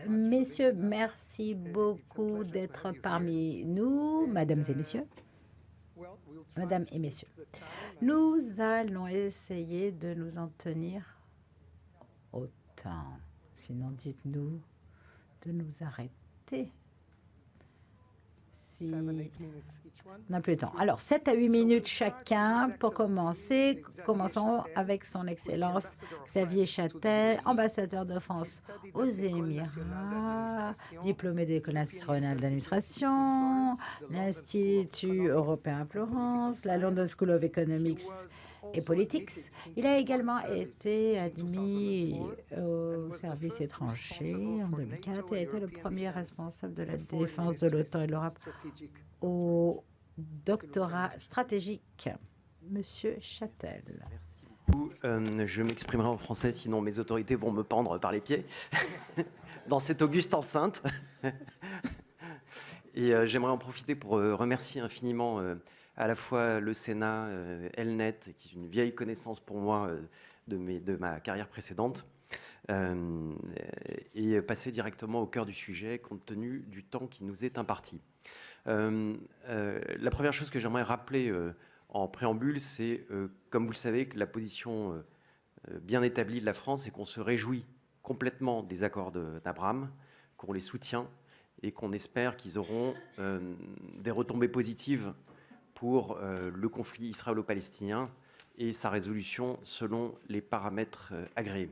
Messieurs, merci beaucoup d'être parmi nous, mesdames et messieurs. Mesdames et messieurs, nous allons essayer de nous en tenir au temps. Sinon, dites-nous de nous arrêter. Si on n'a plus de temps. Alors, 7 à 8 minutes chacun pour commencer. Commençons avec son Excellence Xavier Châtel, ambassadeur de France aux Émirats, diplômé de l'École nationale d'administration, l'Institut européen à Florence, la London School of Economics et Politics. Il a également été admis au service étranger en 2004 et a été le premier responsable de la défense de l'OTAN et de l'Europe au doctorat stratégique. Monsieur Châtel. Merci beaucoup. Je m'exprimerai en français, sinon mes autorités vont me pendre par les pieds dans cette auguste enceinte. Et j'aimerais en profiter pour remercier infiniment à la fois le Sénat, Elnet, qui est une vieille connaissance pour moi de ma carrière précédente, et passer directement au cœur du sujet, compte tenu du temps qui nous est imparti. La première chose que j'aimerais rappeler en préambule, c'est, comme vous le savez, que la position bien établie de la France est qu'on se réjouit complètement des accords d'Abraham, qu'on les soutient et qu'on espère qu'ils auront des retombées positives pour le conflit israélo-palestinien et sa résolution selon les paramètres agréés.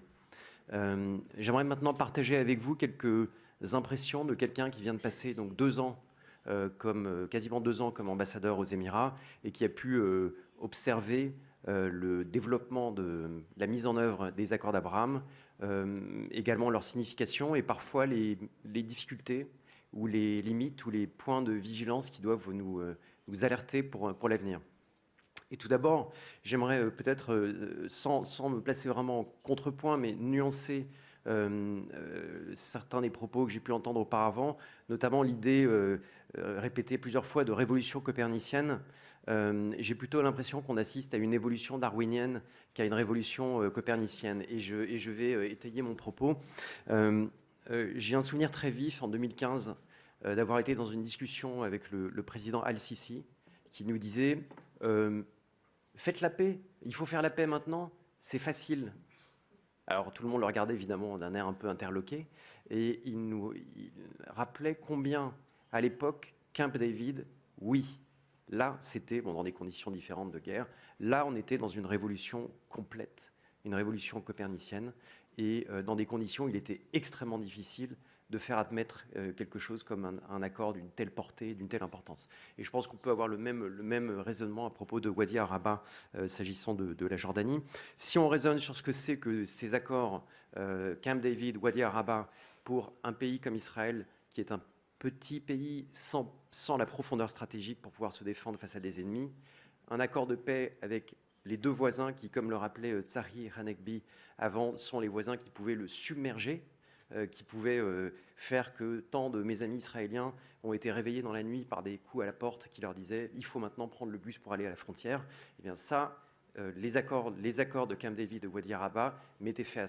J'aimerais maintenant partager avec vous quelques impressions de quelqu'un qui vient de passer donc quasiment 2 ans comme ambassadeur aux Émirats et qui a pu observer le développement de la mise en œuvre des accords d'Abraham, également leur signification et parfois les difficultés ou les limites ou les points de vigilance qui doivent nous alerter pour l'avenir. Et tout d'abord, j'aimerais peut-être, sans me placer vraiment en contrepoint, mais nuancer certains des propos que j'ai pu entendre auparavant, notamment l'idée répétée plusieurs fois de révolution copernicienne. J'ai plutôt l'impression qu'on assiste à une évolution darwinienne qu'à une révolution copernicienne. Et je vais étayer mon propos. J'ai un souvenir très vif en 2015 d'avoir été dans une discussion avec le président Al-Sisi qui nous disait faites la paix, il faut faire la paix maintenant, c'est facile. Alors tout le monde le regardait évidemment d'un air un peu interloqué et il rappelait combien à l'époque Camp David, oui, là c'était dans des conditions différentes de guerre, là on était dans une révolution complète, une révolution copernicienne et dans des conditions où il était extrêmement difficile de faire admettre quelque chose comme un accord d'une telle portée, d'une telle importance. Et je pense qu'on peut avoir le même raisonnement à propos de Wadi Araba s'agissant de la Jordanie. Si on raisonne sur ce que c'est que ces accords Camp David, Wadi Araba, pour un pays comme Israël, qui est un petit pays sans la profondeur stratégique pour pouvoir se défendre face à des ennemis, un accord de paix avec les deux voisins qui, comme le rappelait Tsahi Hanekbi avant, sont les voisins qui pouvaient le submerger, qui pouvaient faire que tant de mes amis israéliens ont été réveillés dans la nuit par des coups à la porte qui leur disaient « il faut maintenant prendre le bus pour aller à la frontière ». Eh bien ça, les accords de Camp David de Wadi Araba mettaient fin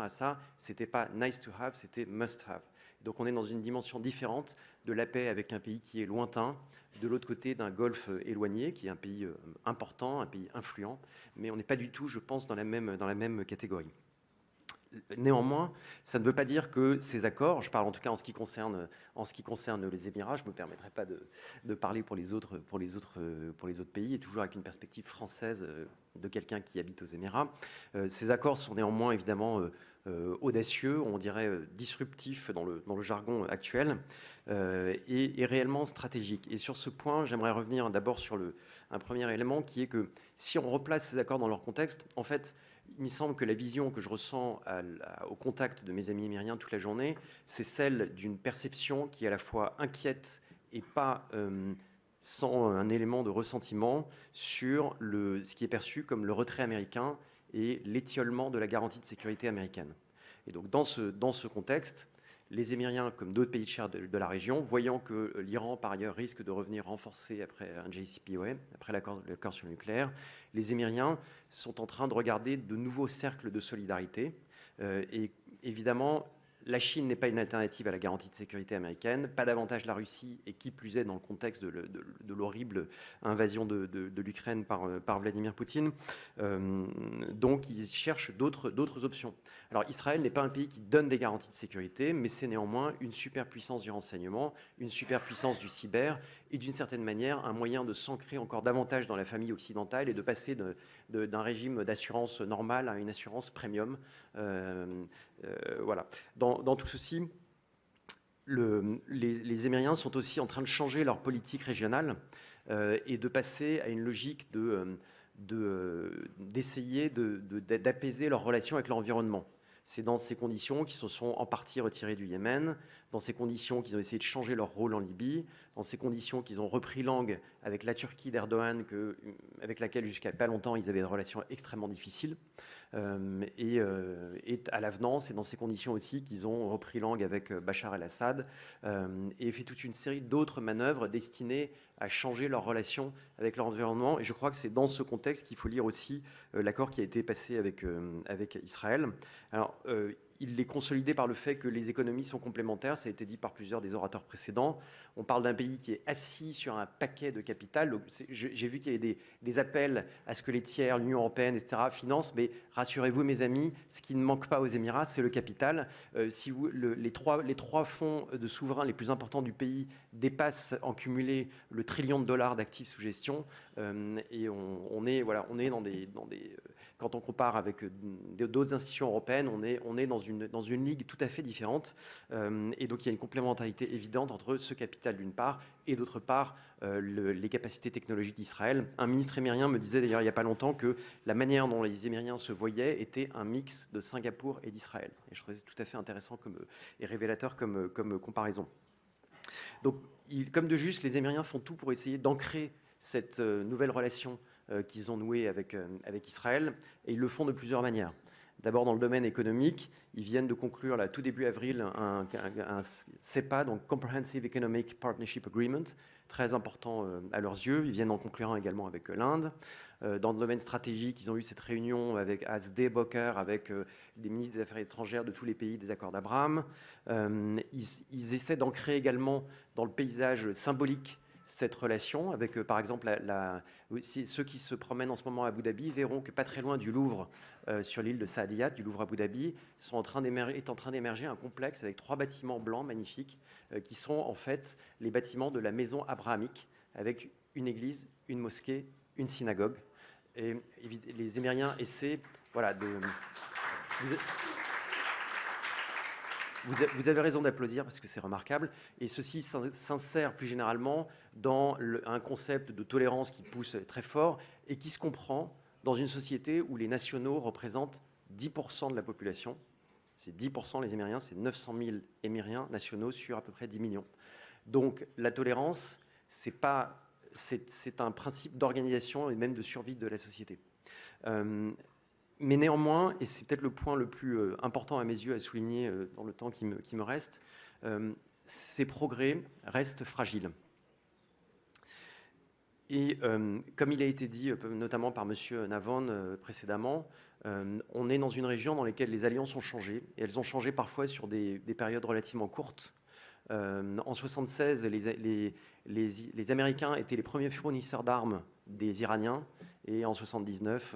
à ça. C'était pas nice to have, c'était must have. Donc on est dans une dimension différente de la paix avec un pays qui est lointain, de l'autre côté d'un golfe éloigné, qui est un pays important, un pays influent, mais on n'est pas du tout, je pense, dans la même catégorie. Néanmoins, ça ne veut pas dire que ces accords, je parle en tout cas en ce qui concerne les Émirats, je ne me permettrai pas de parler pour les autres pays, et toujours avec une perspective française de quelqu'un qui habite aux Émirats. Ces accords sont néanmoins évidemment audacieux, on dirait disruptifs dans le jargon actuel, et réellement stratégiques. Et sur ce point, j'aimerais revenir d'abord sur un premier élément qui est que si on replace ces accords dans leur contexte, en fait, il me semble que la vision que je ressens au contact de mes amis émiriens toute la journée, c'est celle d'une perception qui est à la fois inquiète et pas sans un élément de ressentiment sur ce qui est perçu comme le retrait américain et l'étiolement de la garantie de sécurité américaine. Et donc dans ce contexte, les Émiriens, comme d'autres pays tiers de la région, voyant que l'Iran, par ailleurs, risque de revenir renforcé après un JCPOA, après l'accord sur le nucléaire, les Émiriens sont en train de regarder de nouveaux cercles de solidarité Et évidemment, la Chine n'est pas une alternative à la garantie de sécurité américaine, pas davantage la Russie, et qui plus est dans le contexte de l'horrible invasion de l'Ukraine par Vladimir Poutine. Donc ils cherchent d'autres options. Alors Israël n'est pas un pays qui donne des garanties de sécurité, mais c'est néanmoins une superpuissance du renseignement, une superpuissance du cyber, et d'une certaine manière un moyen de s'ancrer encore davantage dans la famille occidentale et de passer d'un régime d'assurance normale à une assurance premium. Voilà. Dans tout ceci, les Émiriens sont aussi en train de changer leur politique régionale et de passer à une logique d'essayer d'apaiser leurs relations avec l'environnement. C'est dans ces conditions qu'ils se sont en partie retirés du Yémen, dans ces conditions qu'ils ont essayé de changer leur rôle en Libye, dans ces conditions qu'ils ont repris langue avec la Turquie d'Erdogan, avec laquelle jusqu'à pas longtemps ils avaient des relations extrêmement difficiles. Et à l'avenant, c'est dans ces conditions aussi qu'ils ont repris langue avec Bachar el-Assad et fait toute une série d'autres manœuvres destinées à changer leurs relations avec l'environnement. Et je crois que c'est dans ce contexte qu'il faut lire aussi l'accord qui a été passé avec Israël. Alors, il est consolidé par le fait que les économies sont complémentaires, ça a été dit par plusieurs des orateurs précédents. On parle d'un pays qui est assis sur un paquet de capital. J'ai vu qu'il y avait des appels à ce que les tiers, l'Union européenne, etc., financent, mais rassurez-vous mes amis, ce qui ne manque pas aux Émirats, c'est le capital. Les trois fonds de souverains les plus importants du pays dépassent en cumulé le $1 trillion d'actifs sous gestion, et on est dans des quand on compare avec d'autres institutions européennes, on est dans une ligue tout à fait différente. Et donc, il y a une complémentarité évidente entre ce capital d'une part et d'autre part les capacités technologiques d'Israël. Un ministre émirien me disait d'ailleurs il n'y a pas longtemps que la manière dont les Émiriens se voyaient était un mix de Singapour et d'Israël. Et je trouvais ça tout à fait intéressant et révélateur comme comparaison. Donc, comme de juste, les Émiriens font tout pour essayer d'ancrer cette nouvelle relation qu'ils ont nouée avec Israël, et ils le font de plusieurs manières. D'abord, dans le domaine économique, ils viennent de conclure, là, tout début avril, un CEPA, donc Comprehensive Economic Partnership Agreement, très important à leurs yeux. Ils viennent d'en conclure un également avec l'Inde. Dans le domaine stratégique, ils ont eu cette réunion avec Asdeh Boker, avec des ministres des Affaires étrangères de tous les pays des accords d'Abraham. Ils essaient d'ancrer également dans le paysage symbolique cette relation avec, par exemple, ceux qui se promènent en ce moment à Abu Dhabi verront que pas très loin du Louvre, sur l'île de Saadiyat, du Louvre Abu Dhabi, est en train d'émerger un complexe avec 3 bâtiments blancs magnifiques qui sont en fait les bâtiments de la maison abrahamique, avec une église, une mosquée, une synagogue. Et les Émiriens essaient, voilà, Vous avez raison d'applaudir parce que c'est remarquable. Et ceci s'insère plus généralement dans un concept de tolérance qui pousse très fort et qui se comprend dans une société où les nationaux représentent 10% de la population. C'est 10% les Émiriens, c'est 900 000 Émiriens nationaux sur à peu près 10 millions. Donc la tolérance, c'est un principe d'organisation et même de survie de la société. Mais néanmoins, et c'est peut-être le point le plus important à mes yeux à souligner dans le temps qui me reste, ces progrès restent fragiles. Et comme il a été dit notamment par M. Navon précédemment, on est dans une région dans laquelle les alliances ont changé, et elles ont changé parfois sur des périodes relativement courtes. En 1976, les Américains étaient les premiers fournisseurs d'armes des Iraniens, et en 1979,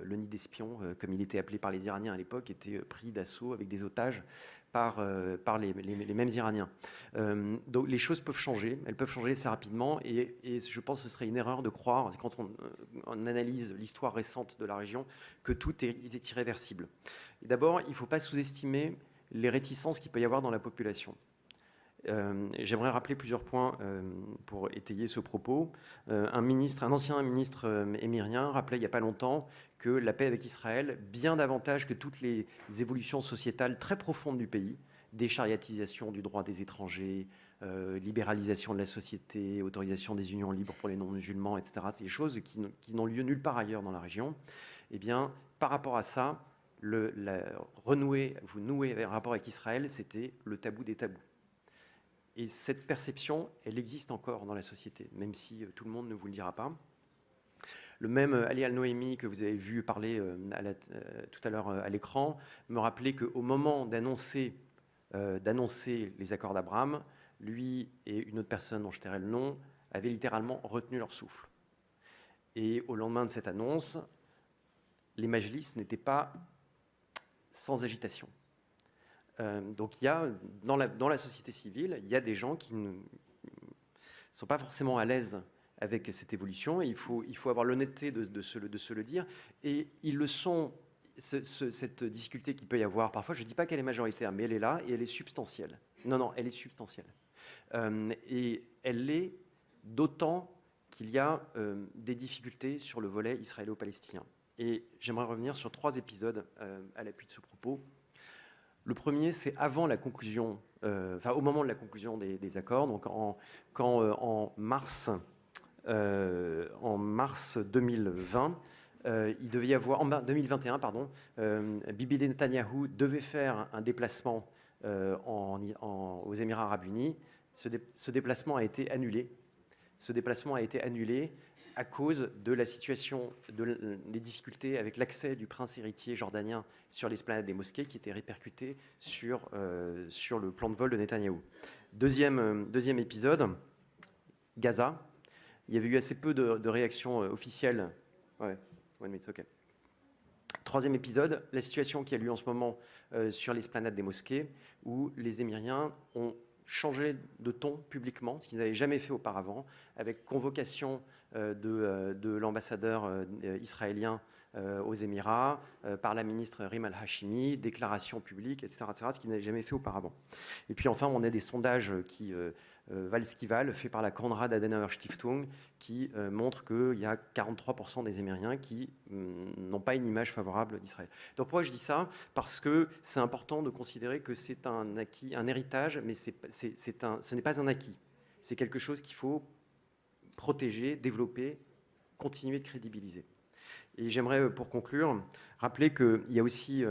le nid d'espions, comme il était appelé par les Iraniens à l'époque, était pris d'assaut avec des otages par les mêmes Iraniens. Donc les choses peuvent changer, elles peuvent changer assez rapidement, et je pense que ce serait une erreur de croire, quand on analyse l'histoire récente de la région, que tout est irréversible. D'abord, il ne faut pas sous-estimer les réticences qu'il peut y avoir dans la population. J'aimerais rappeler plusieurs points pour étayer ce propos. Un ancien ministre émirien rappelait il n'y a pas longtemps que la paix avec Israël, bien davantage que toutes les évolutions sociétales très profondes du pays, déchariatisation du droit des étrangers, libéralisation de la société, autorisation des unions libres pour les non-musulmans, etc., c'est des choses qui n'ont lieu nulle part ailleurs dans la région. Eh bien, par rapport à ça, vous nouer un rapport avec Israël, c'était le tabou des tabous. Et cette perception, elle existe encore dans la société, même si tout le monde ne vous le dira pas. Le même Ali Al-Noaimi que vous avez vu parler tout à l'heure à l'écran me rappelait qu'au moment d'annoncer les accords d'Abraham, lui et une autre personne dont je tairai le nom avaient littéralement retenu leur souffle. Et au lendemain de cette annonce, les majlis n'étaient pas sans agitation. Donc il y a, dans la société civile, il y a des gens qui ne sont pas forcément à l'aise avec cette évolution, et il faut avoir l'honnêteté de se le dire. Et ils le sont, cette difficulté qu'il peut y avoir, parfois, je ne dis pas qu'elle est majoritaire, mais elle est là, et elle est substantielle. Non, elle est substantielle. Et elle l'est d'autant qu'il y a des difficultés sur le volet israélo-palestinien. Et j'aimerais revenir sur 3 épisodes à l'appui de ce propos. Le premier, c'est avant la conclusion, au moment de la conclusion des accords, donc en mars 2020, il devait y avoir, en 2021, pardon, Bibi Netanyahou devait faire un déplacement aux Émirats Arabes Unis. Ce déplacement a été annulé. Ce déplacement a été annulé à cause de la situation, des difficultés avec l'accès du prince héritier jordanien sur l'esplanade des mosquées qui était répercuté sur le plan de vol de Netanyahou. Deuxième épisode, Gaza. Il y avait eu assez peu de réactions officielles. Ouais, one minute, ok. Troisième épisode, la situation qui a lieu en ce moment sur l'esplanade des mosquées, où les Émiriens ont changé de ton publiquement, ce qu'ils n'avaient jamais fait auparavant, avec convocation de l'ambassadeur israélien aux Émirats, par la ministre Rima Al-Hashimi, déclaration publique, etc., ce qu'ils n'avaient jamais fait auparavant. Et puis enfin, on a des sondages qui valent ce qu'ils valent, faits par la Konrad Adenauer Stiftung, qui montrent qu'il y a 43% des Émiriens qui n'ont pas une image favorable d'Israël. Donc pourquoi je dis ça? Parce que c'est important de considérer que c'est un acquis, un héritage, mais ce n'est pas un acquis. C'est quelque chose qu'il faut protéger, développer, continuer de crédibiliser. Et j'aimerais, pour conclure, rappeler qu'il y a aussi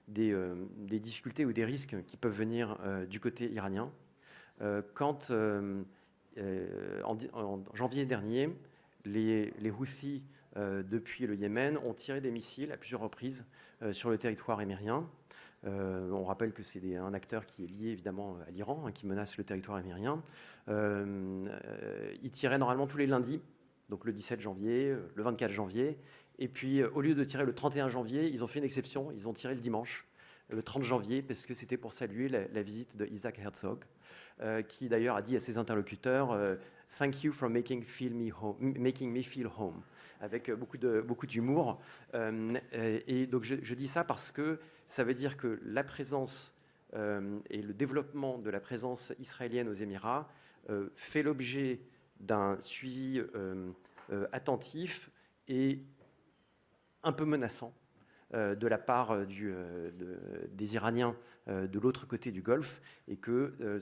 des difficultés ou des risques qui peuvent venir du côté iranien. Quand, en janvier dernier, les Houthis, depuis le Yémen, ont tiré des missiles à plusieurs reprises sur le territoire émirien. On rappelle que c'est un acteur qui est lié évidemment à l'Iran, qui menace le territoire émirien. Ils tiraient normalement tous les lundis, donc le 17 janvier, le 24 janvier. Et puis, au lieu de tirer le 31 janvier, ils ont fait une exception, ils ont tiré le dimanche, le 30 janvier, parce que c'était pour saluer la visite de Isaac Herzog, qui d'ailleurs a dit à ses interlocuteurs « Thank you for making me feel home », avec beaucoup d'humour. Et donc je dis ça parce que ça veut dire que la présence et le développement de la présence israélienne aux Émirats fait l'objet d'un suivi attentif et un peu menaçant de la part des Iraniens de l'autre côté du Golfe, et que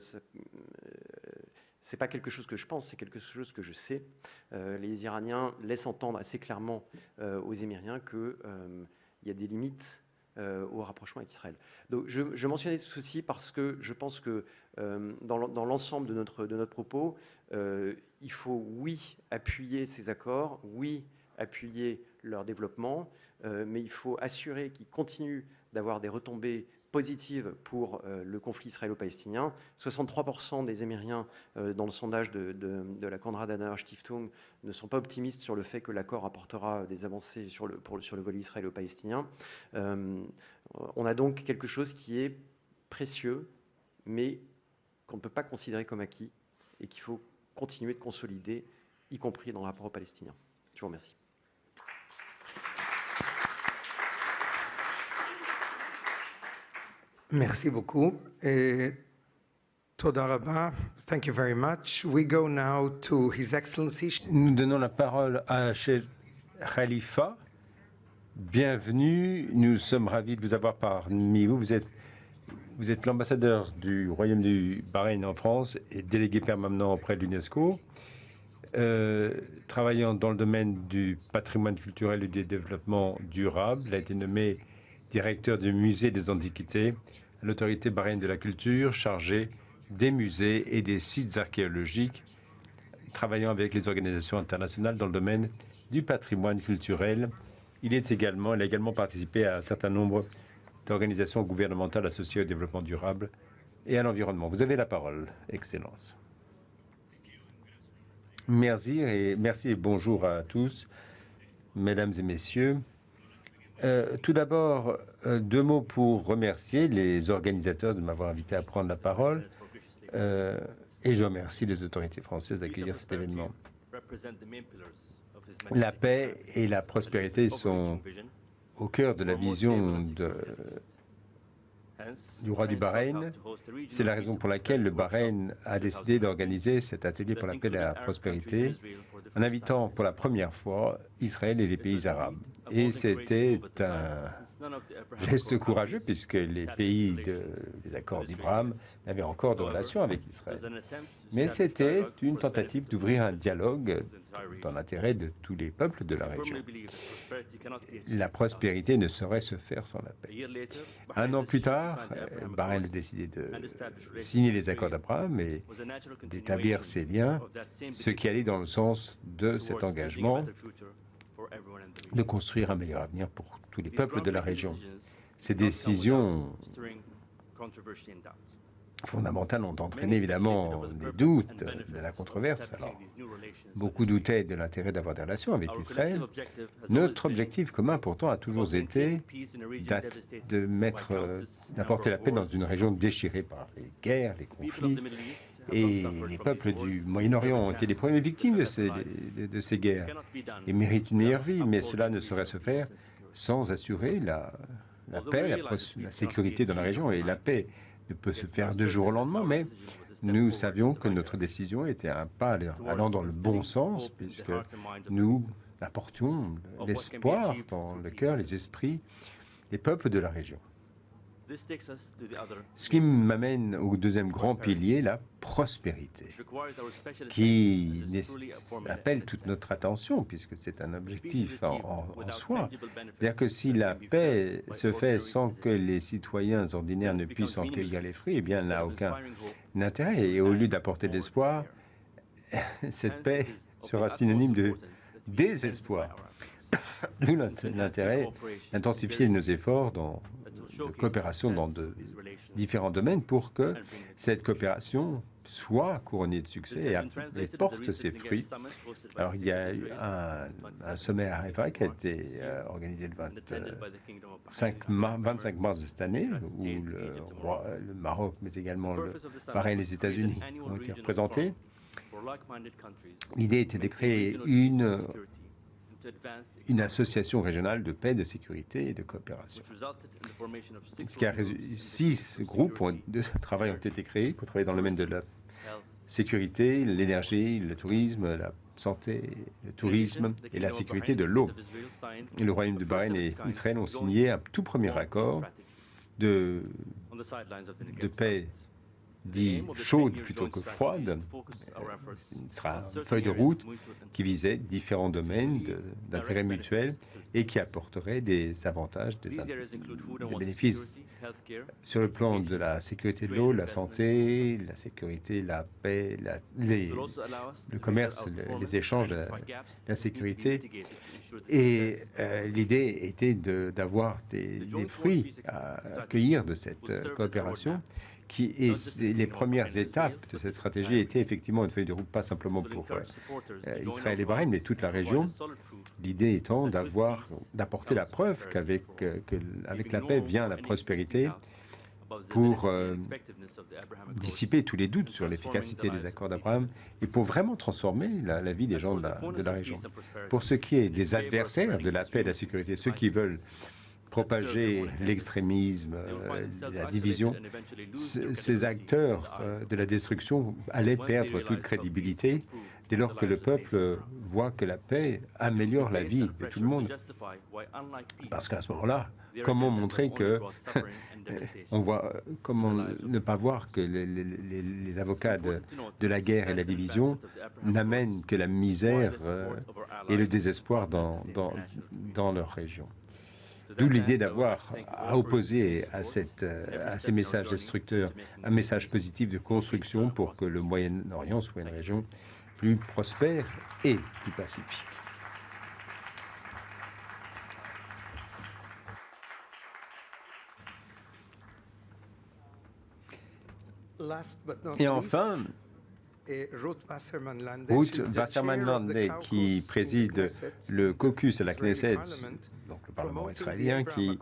c'est pas quelque chose que je pense, c'est quelque chose que je sais. Les Iraniens laissent entendre assez clairement aux Émiriens qu'il y a des limites au rapprochement avec Israël. Donc je mentionnais ceci parce que je pense que dans l'ensemble de notre propos, il faut, oui, appuyer ces accords, oui, appuyer leur développement, mais il faut assurer qu'ils continuent d'avoir des retombées positives pour le conflit israélo-palestinien. 63% des Émiriens dans le sondage de la Konrad Adenauer Stiftung ne sont pas optimistes sur le fait que l'accord apportera des avancées sur le volet israélo-palestinien. On a donc quelque chose qui est précieux, mais qu'on ne peut pas considérer comme acquis et qu'il faut continuer de consolider, y compris dans le rapport aux Palestiniens. Je vous remercie. Merci beaucoup. Toda Rabba. Thank you very much. We go now to His Excellency. Nous donnons la parole à Cheikh Khalifa. Bienvenue. Nous sommes ravis de vous avoir parmi vous. Vous êtes l'ambassadeur du Royaume du Bahreïn en France et délégué permanent auprès de l'UNESCO. Travaillant dans le domaine du patrimoine culturel et du développement durable, il a été nommé directeur du musée des Antiquités, l'autorité bahreïne de la culture chargée des musées et des sites archéologiques, travaillant avec les organisations internationales dans le domaine du patrimoine culturel. Il a également participé à un certain nombre d'organisations gouvernementales associées au développement durable et à l'environnement. Vous avez la parole, Excellence. Merci et bonjour à tous, mesdames et messieurs. Tout d'abord, 2 mots pour remercier les organisateurs de m'avoir invité à prendre la parole et je remercie les autorités françaises d'accueillir cet événement. La paix et la prospérité sont au cœur de la vision du roi du Bahreïn. C'est la raison pour laquelle le Bahreïn a décidé d'organiser cet atelier pour la paix et la prospérité en invitant pour la première fois Israël et les pays arabes. Et c'était un geste courageux puisque les pays des accords d'Abraham n'avaient encore de relations avec Israël. Mais c'était une tentative d'ouvrir un dialogue dans l'intérêt de tous les peuples de la région. La prospérité ne saurait se faire sans la paix. 1 an plus tard, Bahreïn a décidé de signer les accords d'Abraham et d'établir ces liens, ce qui allait dans le sens de cet engagement de construire un meilleur avenir pour tous les peuples de la région. Ces décisions fondamentales ont entraîné évidemment des doutes, de la controverse. Alors, beaucoup doutaient de l'intérêt d'avoir des relations avec Israël. Notre objectif commun, pourtant, a toujours été d'apporter la paix dans une région déchirée par les guerres, les conflits. Et les peuples du Moyen-Orient ont été les premières victimes de ces guerres et méritent une meilleure vie, mais cela ne saurait se faire sans assurer la paix, la sécurité dans la région. Et la paix ne peut se faire de jour au lendemain, mais nous savions que notre décision était un pas allant dans le bon sens, puisque nous apportions l'espoir dans le cœur, les esprits, les peuples de la région. Ce qui m'amène au 2e grand pilier, la prospérité, qui appelle toute notre attention, puisque c'est un objectif en soi. C'est-à-dire que si la paix se fait sans que les citoyens ordinaires ne puissent en cueillir les fruits, eh bien, elle n'a aucun intérêt. Et au lieu d'apporter de l'espoir, cette paix sera synonyme de désespoir. D'où l'intérêt d'intensifier nos efforts de coopération dans de différents domaines pour que cette coopération soit couronnée de succès et porte ses fruits. Alors, il y a eu un sommet à Haïfa qui a été organisé le 25 mars de cette année, où le Maroc, mais également le Bahreïn et les États-Unis ont été représentés. L'idée était de créer une association régionale de paix, de sécurité et de coopération. Ce qui a 6 groupes de travail ont été créés pour travailler dans le domaine de la sécurité, l'énergie, le tourisme, la santé, le tourisme et la sécurité de l'eau. Le Royaume de Bahreïn et Israël ont signé un tout premier accord de paix dit chaude plutôt que froide. Ce sera une feuille de route qui visait différents domaines d'intérêt mutuel et qui apporterait des avantages, des bénéfices sur le plan de la sécurité de l'eau, la santé, la sécurité, la paix, le commerce, les échanges, la sécurité. Et l'idée était d'avoir des fruits à cueillir de cette coopération. Les premières étapes de cette stratégie étaient effectivement une feuille de route, pas simplement pour Israël et Bahreïn, mais toute la région. L'idée étant d'apporter la preuve qu'avec la paix vient la prospérité pour dissiper tous les doutes sur l'efficacité des accords d'Abraham et pour vraiment transformer la vie des gens de la région. Pour ce qui est des adversaires de la paix et de la sécurité, ceux qui veulent propager l'extrémisme, la division, ces acteurs de la destruction allaient perdre toute crédibilité dès lors que le peuple voit que la paix améliore la vie de tout le monde. Parce qu'à ce moment-là, comment montrer que comment ne pas voir que les avocats de la guerre et la division n'amènent que la misère et le désespoir dans leur région. D'où l'idée d'avoir à opposer à ces messages destructeurs un message positif de construction pour que le Moyen-Orient soit une région plus prospère et plus pacifique. Et enfin, Ruth Wasserman-Lande, qui préside le caucus à la Knesset, donc le Parlement israélien, qui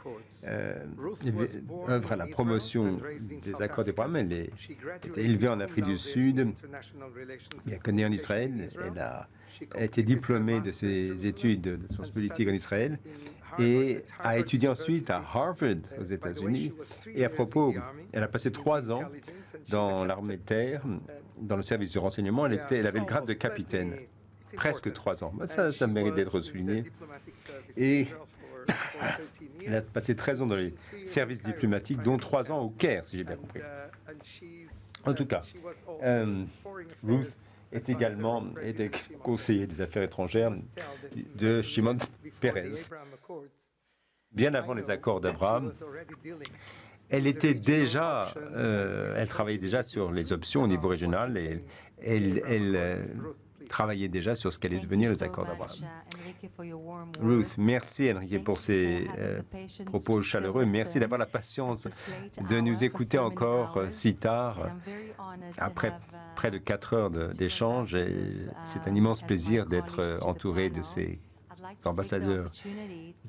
œuvre à la promotion des accords d'Abraham. Elle est élevée en Afrique du Sud, elle est née en Israël, elle a été diplômée de ses études de sciences politiques en Israël et a étudié ensuite à Harvard aux États-Unis. Et à propos, elle a passé 3 ans dans l'armée de terre, dans le service de renseignement. Elle avait le grade de capitaine, presque 3 ans. Ça mérite d'être souligné. Et elle a passé 13 ans dans les services diplomatiques, dont 3 ans au Caire, si j'ai bien compris. En tout cas, Ruth est également conseiller des affaires étrangères de Shimon Peres. Bien avant les accords d'Abraham, elle travaillait déjà sur les options au niveau régional et elle travaillait déjà sur ce qu'allait devenir les accords d'Abraham. Ruth, merci Enrique pour ces propos chaleureux. Merci d'avoir la patience de nous écouter encore si tard, après près de 4 heures d'échange. C'est un immense plaisir d'être entouré de ces ambassadeurs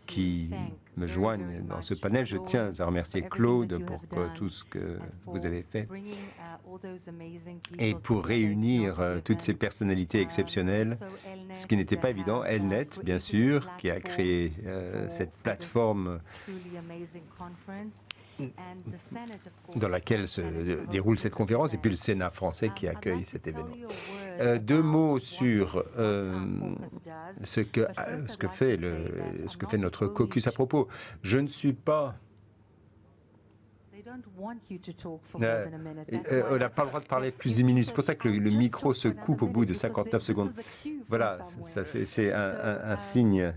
qui me joignent dans ce panel. Je tiens à remercier Claude pour tout ce que vous avez fait et pour réunir toutes ces personnalités exceptionnelles, ce qui n'était pas évident. Elnet, bien sûr, qui a créé cette plateforme dans laquelle se déroule cette conférence, et puis le Sénat français qui accueille cet événement. 2 mots sur ce que fait notre caucus à propos. Je ne suis pas... on n'a pas le droit de parler plus d'une minute. C'est pour ça que le micro se coupe au bout de 59 secondes. Voilà, c'est un signe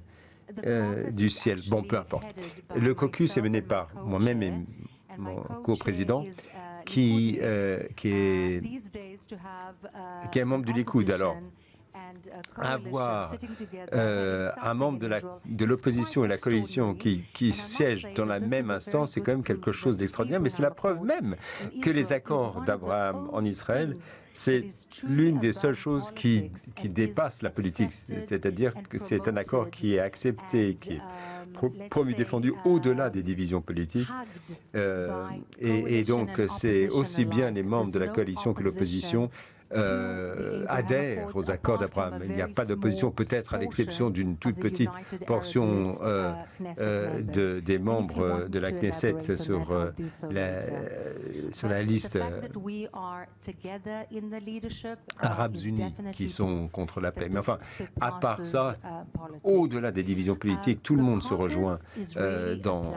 du ciel. Bon, peu importe. Le caucus est mené par moi-même et mon co-président, qui est un membre du Likoud. Alors, avoir un membre de l'opposition et la coalition qui siègent dans la même instance, c'est quand même quelque chose d'extraordinaire, mais c'est la preuve même que les accords d'Abraham en Israël, c'est l'une des seules choses qui dépasse la politique, c'est-à-dire que c'est un accord qui est accepté, qui est promu, défendu au-delà des divisions politiques. Et donc, c'est aussi bien les membres de la coalition que l'opposition adhèrent aux accords d'Abraham. Il n'y a pas d'opposition, peut-être à l'exception d'une toute petite portion des membres de la Knesset sur la liste Arabes unis qui sont contre la paix. Mais enfin, à part ça, au-delà des divisions politiques, tout le monde se rejoint dans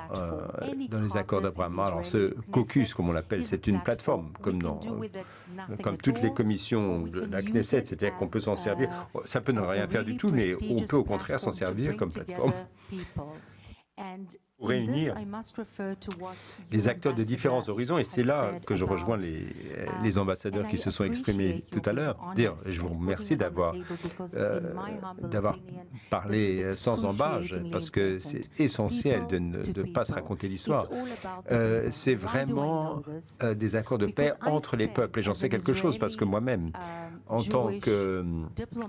les accords d'Abraham. Alors ce caucus, comme on l'appelle, c'est une plateforme, comme toutes les commissions de la Knesset, c'est-à-dire qu'on peut s'en servir. Ça peut ne rien faire du tout, mais on peut au contraire s'en servir comme plateforme pour réunir les acteurs de différents horizons. Et c'est là que je rejoins les ambassadeurs qui se sont exprimés tout à l'heure. Je vous remercie d'avoir parlé sans embâge, parce que c'est essentiel de ne pas se raconter l'histoire. C'est vraiment des accords de paix entre les peuples. Et j'en sais quelque chose, parce que moi-même, en tant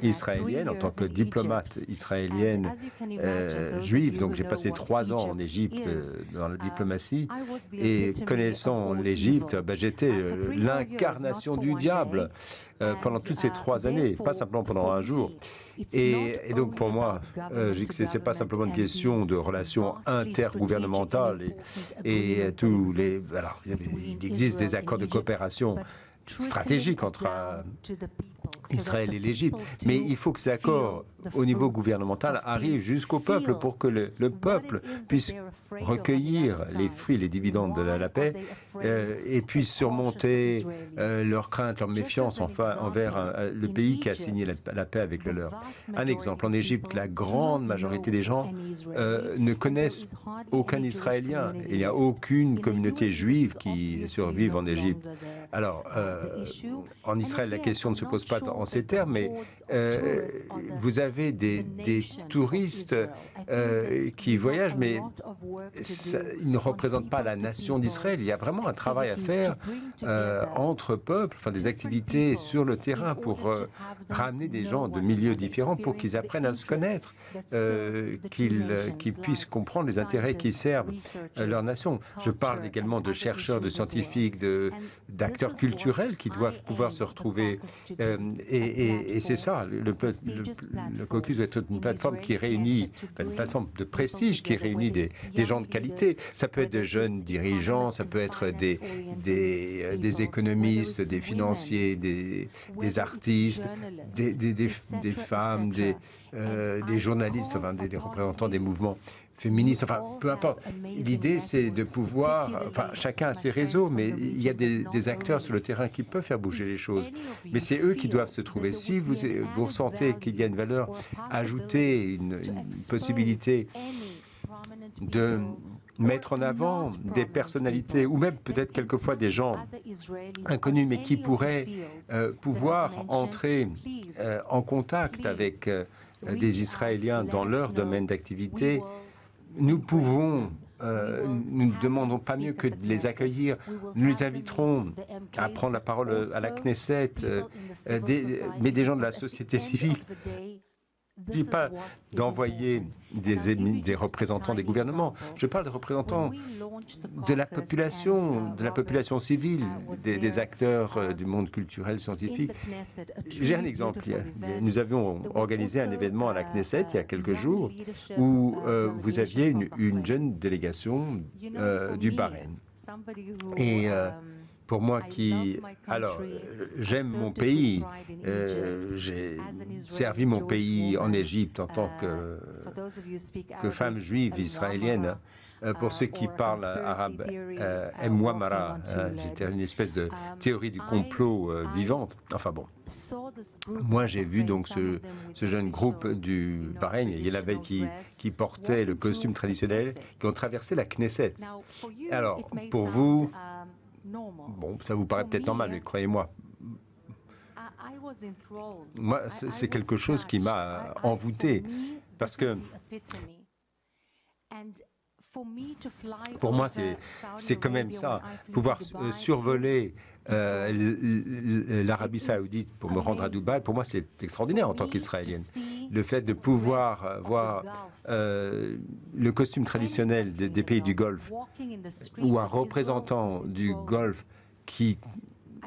qu'Israélienne, en tant que diplomate israélienne juive, donc j'ai passé 3 ans en Égypte dans la diplomatie, et connaissant l'Égypte, j'étais l'incarnation du diable pendant toutes ces 3 années, pas simplement pendant un jour. Et donc pour moi, je dis que ce n'est pas simplement une question de relations intergouvernementales et tous les... Alors, il existe des accords de coopération stratégique entre Israël et l'Égypte. Mais il faut que ces accords au niveau gouvernemental arrivent jusqu'au peuple pour que le peuple puisse recueillir les fruits, les dividendes de la paix et puisse surmonter leurs craintes, leur méfiance envers le pays qui a signé la paix avec le leur. Un exemple, en Égypte, la grande majorité des gens ne connaissent aucun Israélien. Il n'y a aucune communauté juive qui survive en Égypte. Alors, en Israël, la question ne se pose pas en ces termes, mais vous avez avez des touristes qui voyagent, mais ils ne représentent pas la nation d'Israël. Il y a vraiment un travail à faire entre peuples, enfin des activités sur le terrain pour ramener des gens de milieux différents pour qu'ils apprennent à se connaître, qu'ils puissent comprendre les intérêts qui servent leur nation. Je parle également de chercheurs, de scientifiques, d'acteurs culturels qui doivent pouvoir se retrouver. Et c'est ça, le caucus doit être une plateforme qui réunit, une plateforme de prestige qui réunit des gens de qualité. Ça peut être des jeunes dirigeants, ça peut être des économistes, des financiers, des artistes, des femmes, des journalistes, enfin, des représentants des mouvements féministes, enfin, peu importe. L'idée, c'est de pouvoir, enfin, chacun a ses réseaux, mais il y a des acteurs sur le terrain qui peuvent faire bouger les choses. Mais c'est eux qui doivent se trouver. Si vous ressentez qu'il y a une valeur ajoutée, une possibilité de mettre en avant des personnalités, ou même peut-être quelquefois des gens inconnus, mais qui pourraient pouvoir entrer en contact avec des Israéliens dans leur domaine d'activité, nous pouvons, nous ne demandons pas mieux que de les accueillir. Nous les inviterons à prendre la parole à la Knesset, mais des gens de la société civile. Je ne dis pas d'envoyer des représentants des gouvernements. Je parle de représentants de la population civile, des acteurs du monde culturel, scientifique. J'ai un exemple. Nous avions organisé un événement à la Knesset il y a quelques jours où vous aviez une jeune délégation du Bahreïn. Et pour moi j'aime mon pays, j'ai servi mon pays en Égypte en tant que femme juive israélienne. Pour ceux qui parlent arabe, Mwamara, j'étais une espèce de théorie du complot vivante. Enfin bon, moi j'ai vu donc ce jeune groupe du Bahreïn, il y en avait qui portaient le costume traditionnel, qui ont traversé la Knesset. Alors, pour vous, bon, ça vous paraît peut-être normal, mais croyez-moi, moi, c'est quelque chose qui m'a envoûté, parce que pour moi, c'est quand même ça, pouvoir survoler l'Arabie Saoudite pour me rendre à Dubaï, pour moi, c'est extraordinaire en tant qu'Israélienne. Le fait de pouvoir voir le costume traditionnel des pays du Golfe, ou un représentant du Golfe qui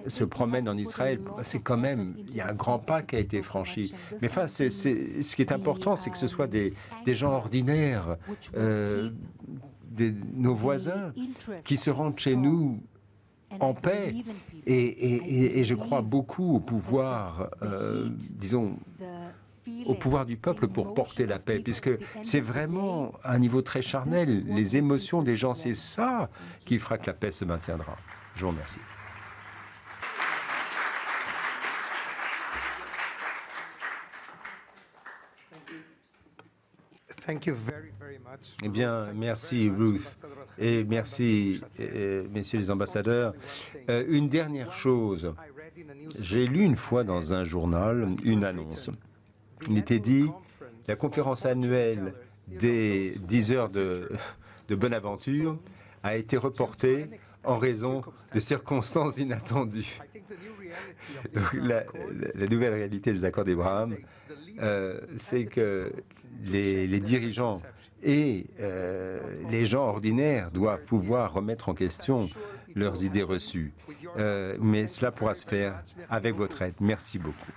se promène en Israël, c'est quand même, il y a un grand pas qui a été franchi. Mais enfin, ce qui est important, c'est que ce soit des gens ordinaires, nos voisins, qui se rendent chez nous en paix. Et je crois beaucoup au pouvoir, disons, au pouvoir du peuple pour porter la paix, puisque c'est vraiment un niveau très charnel. Les émotions des gens, c'est ça qui fera que la paix se maintiendra. Je vous remercie. Eh bien, merci Ruth et merci messieurs les ambassadeurs. Une dernière chose, j'ai lu une fois dans un journal une annonce. Il était dit, la conférence annuelle des 10 heures de Bonaventure a été reportée en raison de circonstances inattendues. Donc, la nouvelle réalité des accords d'Abraham, c'est que les dirigeants et les gens ordinaires doivent pouvoir remettre en question leurs idées reçues. Mais cela pourra se faire avec votre aide. Merci beaucoup.